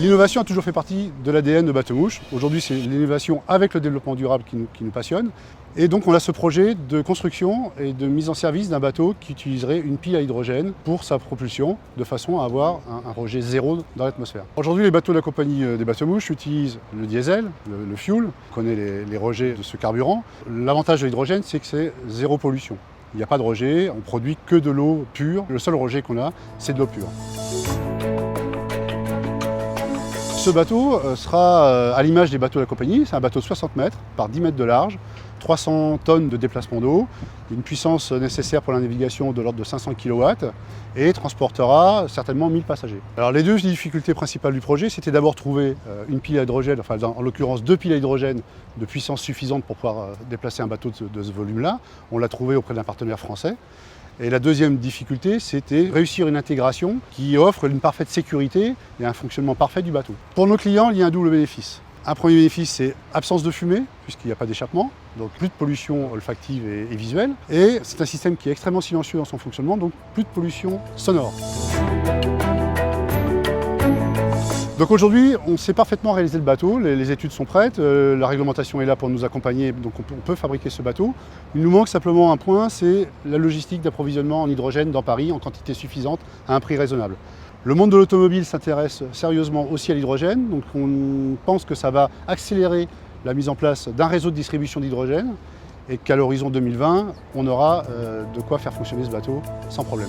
L'innovation a toujours fait partie de l'ADN de Bateau-Mouche. Aujourd'hui, c'est l'innovation avec le développement durable qui nous passionne. Et donc, on a ce projet de construction et de mise en service d'un bateau qui utiliserait une pile à hydrogène pour sa propulsion, de façon à avoir un rejet zéro dans l'atmosphère. Aujourd'hui, les bateaux de la compagnie des Bateau-Mouche utilisent le diesel, le fuel. On connaît les rejets de ce carburant. L'avantage de l'hydrogène, c'est que c'est zéro pollution. Il n'y a pas de rejet, on produit que de l'eau pure. Le seul rejet qu'on a, c'est de l'eau pure. Ce bateau sera à l'image des bateaux de la compagnie. C'est un bateau de 60 mètres par 10 mètres de large, 300 tonnes de déplacement d'eau, une puissance nécessaire pour la navigation de l'ordre de 500 kW et transportera certainement 1000 passagers. Alors les deux difficultés principales du projet, c'était d'abord trouver une pile à hydrogène, enfin en l'occurrence 2 piles à hydrogène de puissance suffisante pour pouvoir déplacer un bateau de ce volume-là. On l'a trouvé auprès d'un partenaire français. Et la deuxième difficulté, c'était réussir une intégration qui offre une parfaite sécurité et un fonctionnement parfait du bateau. Pour nos clients, il y a un double bénéfice. Un premier bénéfice, c'est absence de fumée, puisqu'il n'y a pas d'échappement, donc plus de pollution olfactive et visuelle. Et c'est un système qui est extrêmement silencieux dans son fonctionnement, donc plus de pollution sonore. Donc aujourd'hui, on sait parfaitement réaliser le bateau, les études sont prêtes, la réglementation est là pour nous accompagner, donc on peut fabriquer ce bateau. Il nous manque simplement un point, c'est la logistique d'approvisionnement en hydrogène dans Paris en quantité suffisante à un prix raisonnable. Le monde de l'automobile s'intéresse sérieusement aussi à l'hydrogène, donc on pense que ça va accélérer la mise en place d'un réseau de distribution d'hydrogène et qu'à l'horizon 2020, on aura de quoi faire fonctionner ce bateau sans problème.